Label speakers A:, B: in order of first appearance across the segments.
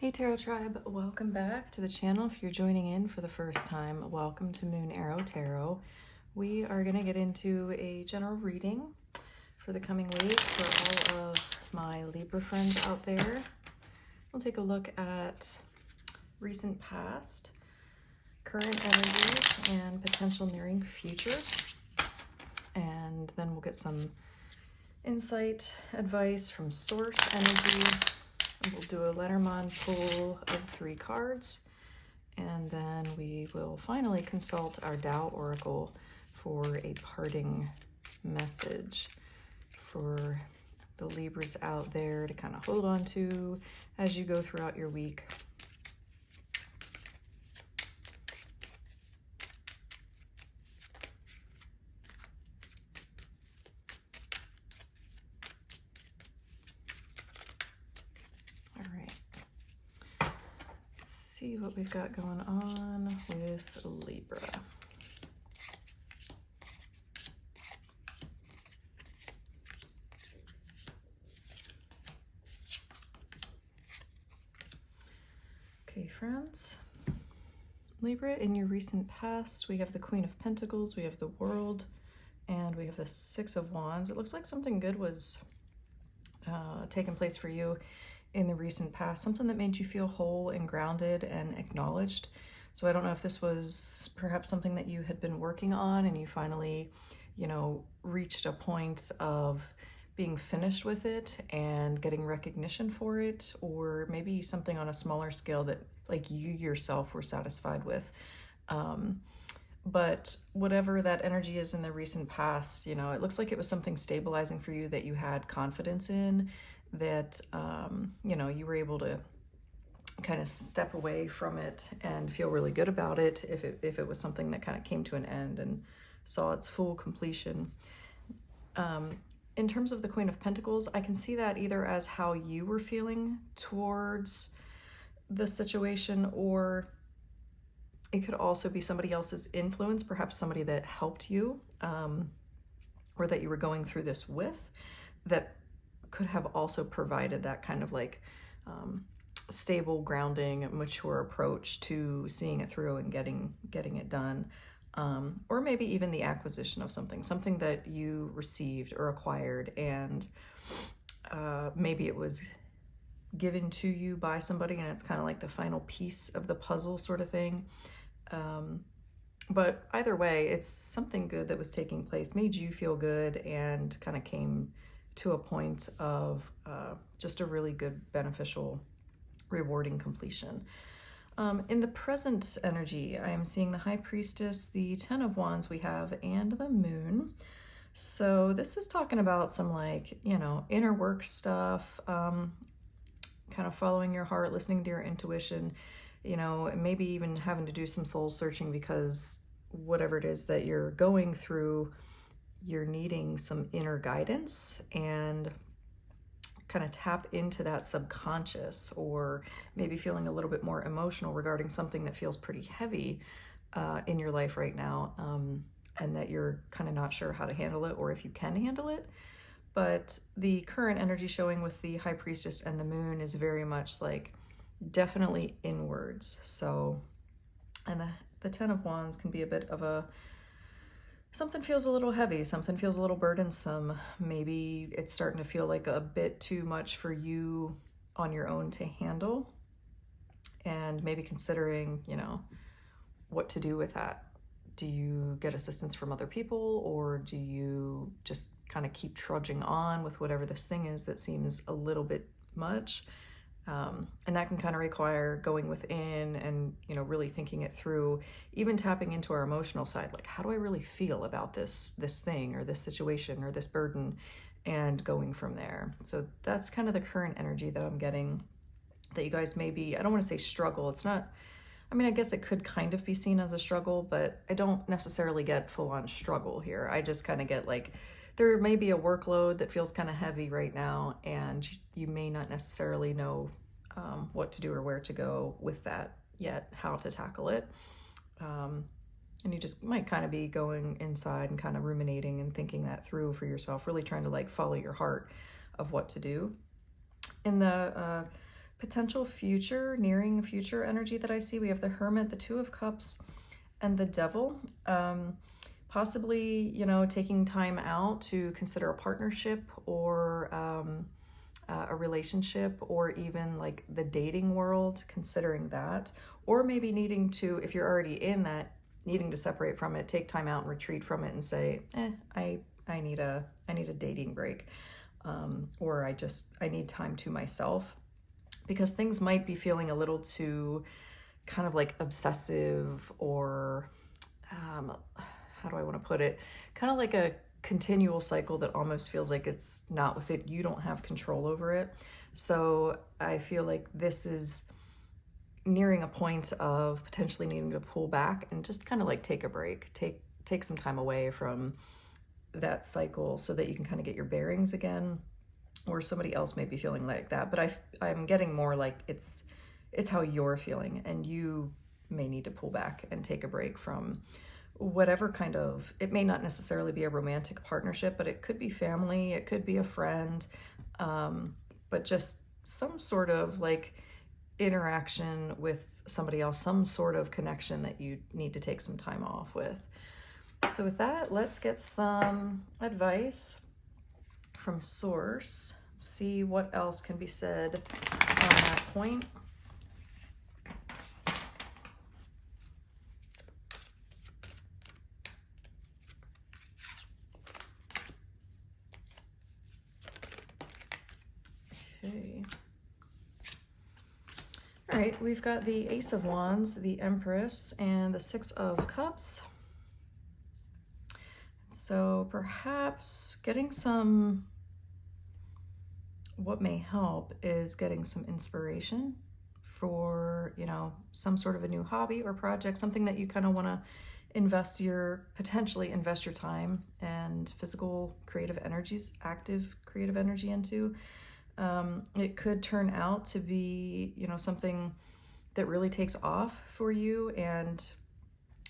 A: Hey Tarot Tribe, welcome back to the channel. If you're joining in for the first time, welcome to Moon Arrow Tarot. We are going to get into a general reading for the coming week for all of my Libra friends out there. We'll take a look at recent past, current energies, and potential nearing future. And then we'll get some insight, advice from source energy. We'll do a Lenormand pull of 3 cards, and then we will finally consult our Tao Oracle for a parting message for the Libras out there to kind of hold on to as you go throughout your week. See what we've got going on with Libra. Okay, friends. Libra, in your recent past, we have the Queen of Pentacles, we have the World, and we have the Six of Wands. It looks like something good was taking place for you in the recent past, something that made you feel whole and grounded and acknowledged. So I don't know if this was perhaps something that you had been working on and you finally, reached a point of being finished with it and getting recognition for it, or maybe something on a smaller scale that like you yourself were satisfied with. But whatever that energy is in the recent past, it looks like it was something stabilizing for you that you had confidence in, that, you were able to kind of step away from it and feel really good about it if it was something that kind of came to an end and saw its full completion. In terms of the Queen of Pentacles, I can see that either as how you were feeling towards the situation, or it could also be somebody else's influence, perhaps somebody that helped you, or that you were going through this with, that could have also provided that kind of like stable, grounding, mature approach to seeing it through and getting it done. Or maybe even the acquisition of something that you received or acquired, and maybe it was given to you by somebody and it's kind of like the final piece of the puzzle sort of thing. But either way, it's something good that was taking place, made you feel good, and kind of came to a point of just a really good, beneficial, rewarding completion. In the present energy, I am seeing the High Priestess, the Ten of Wands we have, and the Moon. So this is talking about some inner work stuff, kind of following your heart, listening to your intuition, maybe even having to do some soul searching, because whatever it is that you're going through, you're needing some inner guidance and kind of tap into that subconscious, or maybe feeling a little bit more emotional regarding something that feels pretty heavy in your life right now, and that you're kind of not sure how to handle it, or if you can handle it. But the current energy showing with the High Priestess and the Moon is very much like definitely inwards. So, and the Ten of Wands can be a bit of a, something feels a little heavy, something feels a little burdensome. Maybe it's starting to feel like a bit too much for you on your own to handle, and maybe considering, what to do with that. Do you get assistance from other people, or do you just kind of keep trudging on with whatever this thing is that seems a little bit much? And that can kind of require going within and, really thinking it through, even tapping into our emotional side. Like, how do I really feel about this thing or this situation or this burden, and going from there. So that's kind of the current energy that I'm getting, that you guys maybe, I don't want to say struggle. It's not, I guess it could kind of be seen as a struggle, but I don't necessarily get full on struggle here. I just kind of get like, there may be a workload that feels kind of heavy right now, and you may not necessarily know what to do or where to go with that yet, how to tackle it. And you just might kind of be going inside and kind of ruminating and thinking that through for yourself, really trying to like follow your heart of what to do. In the potential future, nearing future energy that I see. We have the Hermit, the Two of Cups, and the Devil. Possibly, taking time out to consider a partnership or a relationship, or even like the dating world, considering that. Or maybe needing to, if you're already in that, needing to separate from it, take time out and retreat from it and say, I need a dating break. Or I need time to myself, because things might be feeling a little too kind of like obsessive, or how do I want to put it? Kind of like a continual cycle that almost feels like it's not with it. You don't have control over it. So I feel like this is nearing a point of potentially needing to pull back and just kind of like take a break, take some time away from that cycle so that you can kind of get your bearings again. Or somebody else may be feeling like that, but I'm getting more like it's how you're feeling, and you may need to pull back and take a break from whatever kind of, it may not necessarily be a romantic partnership, but it could be family, it could be a friend, but just some sort of like interaction with somebody else, some sort of connection that you need to take some time off with. So with that, let's get some advice from Source, see what else can be said on that point. Okay. All right, we've got the Ace of Wands, the Empress, and the Six of Cups. So perhaps getting some, what may help is getting some inspiration for, some sort of a new hobby or project, something that you kind of want to potentially invest your time and physical creative energies, active creative energy into. It could turn out to be, something that really takes off for you and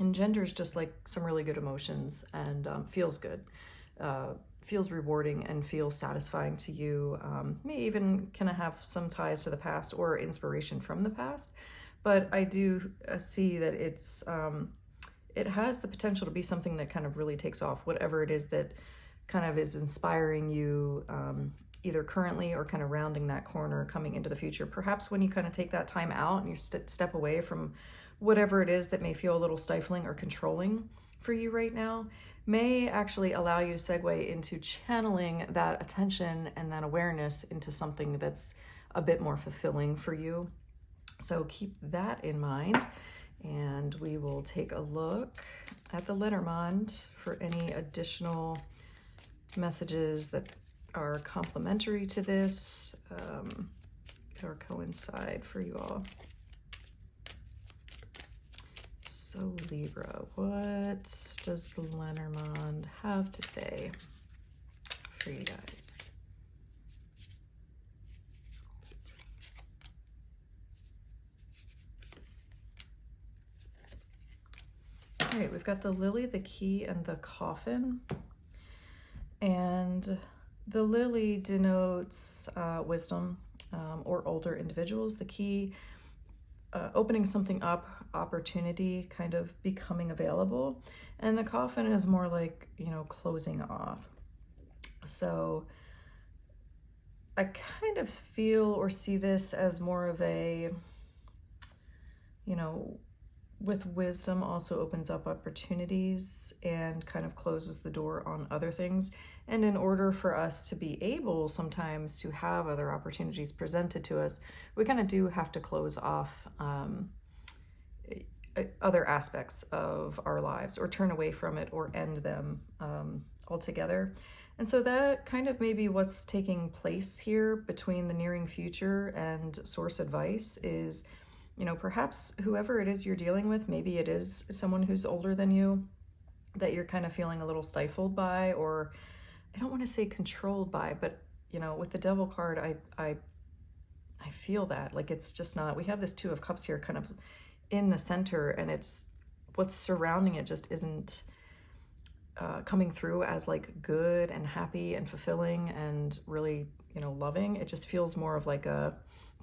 A: engenders just like some really good emotions, and feels good, feels rewarding, and feels satisfying to you. May even kind of have some ties to the past or inspiration from the past, but I do see that it has the potential to be something that kind of really takes off, whatever it is that kind of is inspiring you, either currently or kind of rounding that corner coming into the future. Perhaps when you kind of take that time out and you step away from whatever it is that may feel a little stifling or controlling for you right now, may actually allow you to segue into channeling that attention and that awareness into something that's a bit more fulfilling for you. So keep that in mind, and we will take a look at the Lenormand for any additional messages that are complementary to this, or coincide for you all. So Libra, what does the Lenormand have to say for you guys? All right, we've got the Lily, the Key, and the Coffin. And the Lily denotes wisdom, or older individuals. The Key, opening something up, opportunity kind of becoming available. And the Coffin is more like, closing off. So I kind of feel or see this as more of a, with wisdom also opens up opportunities and kind of closes the door on other things. And in order for us to be able sometimes to have other opportunities presented to us, we kind of do have to close off other aspects of our lives, or turn away from it, or end them altogether. And so that kind of maybe what's taking place here between the nearing future and Source advice is, perhaps whoever it is you're dealing with, maybe it is someone who's older than you that you're kind of feeling a little stifled by, or I don't want to say controlled by, but with the Devil card, I feel that like it's just not. We have this Two of Cups here kind of in the center, and it's what's surrounding it just isn't coming through as like good and happy and fulfilling and really loving. It just feels more of like a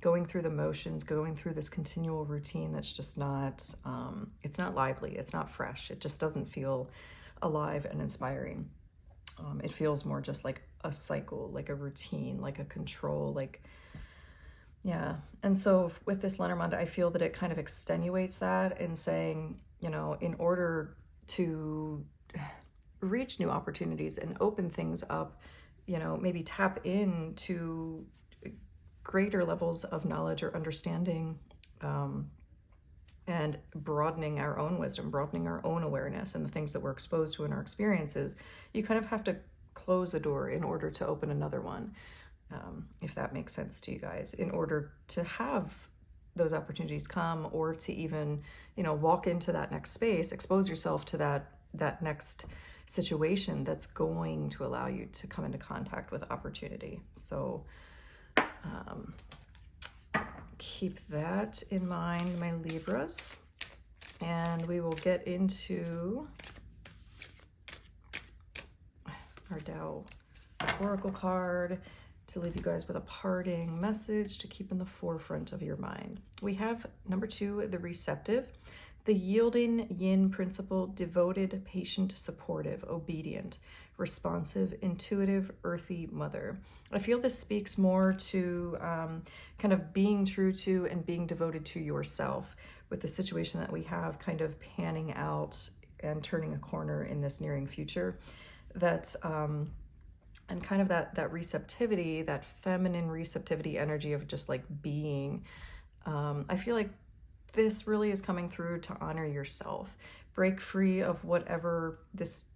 A: going through the motions, going through this continual routine that's just not, it's not lively, it's not fresh, it just doesn't feel alive and inspiring. It feels more just like a cycle, like a routine, like a control, like, yeah. And so with this Lenormand, I feel that it kind of extenuates that in saying, you know, in order to reach new opportunities and open things up, you know, maybe tap into greater levels of knowledge or understanding, and broadening our own wisdom, broadening our own awareness and the things that we're exposed to in our experiences, you kind of have to close a door in order to open another one, if that makes sense to you guys, in order to have those opportunities come, or to even, you know, walk into that next space, expose yourself to that next situation that's going to allow you to come into contact with opportunity. So keep that in mind, my Libras, and we will get into our Tao Oracle card to leave you guys with a parting message to keep in the forefront of your mind. We have number 2, the receptive, the yielding yin principle, devoted, patient, supportive, obedient, responsive, intuitive, earthy mother. I feel this speaks more to kind of being true to and being devoted to yourself, with the situation that we have kind of panning out and turning a corner in this nearing future. That's and kind of that receptivity, that feminine receptivity energy of just like being. I feel like this really is coming through to honor yourself, break free of whatever this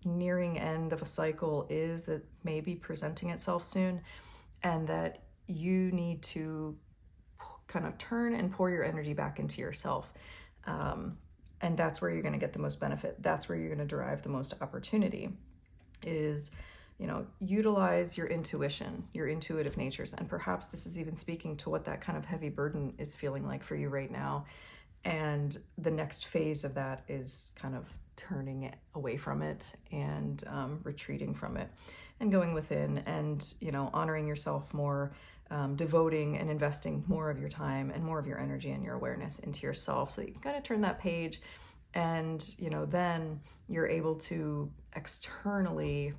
A: nearing end of a cycle is that may be presenting itself soon, and that you need to kind of turn and pour your energy back into yourself. And that's where you're going to get the most benefit. That's where you're going to derive the most opportunity, is, you know, utilize your intuition, your intuitive natures. And perhaps this is even speaking to what that kind of heavy burden is feeling like for you right now. And the next phase of that is kind of turning away from it and retreating from it and going within and, you know, honoring yourself more, devoting and investing more of your time and more of your energy and your awareness into yourself, so that you can kind of turn that page. And, you know, then you're able to externally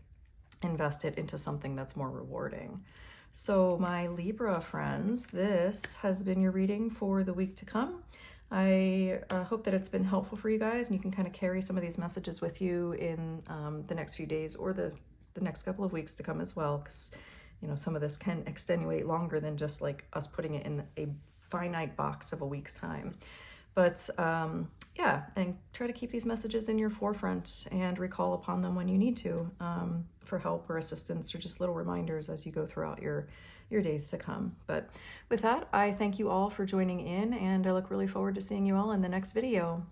A: invest it into something that's more rewarding. So my Libra friends, this has been your reading for the week to come. I hope that it's been helpful for you guys, and you can kind of carry some of these messages with you in the next few days, or the next couple of weeks to come as well, because, you know, some of this can extenuate longer than just like us putting it in a finite box of a week's time. But yeah, and try to keep these messages in your forefront and recall upon them when you need to, for help or assistance, or just little reminders as you go throughout your days to come. But with that, I thank you all for joining in, and I look really forward to seeing you all in the next video.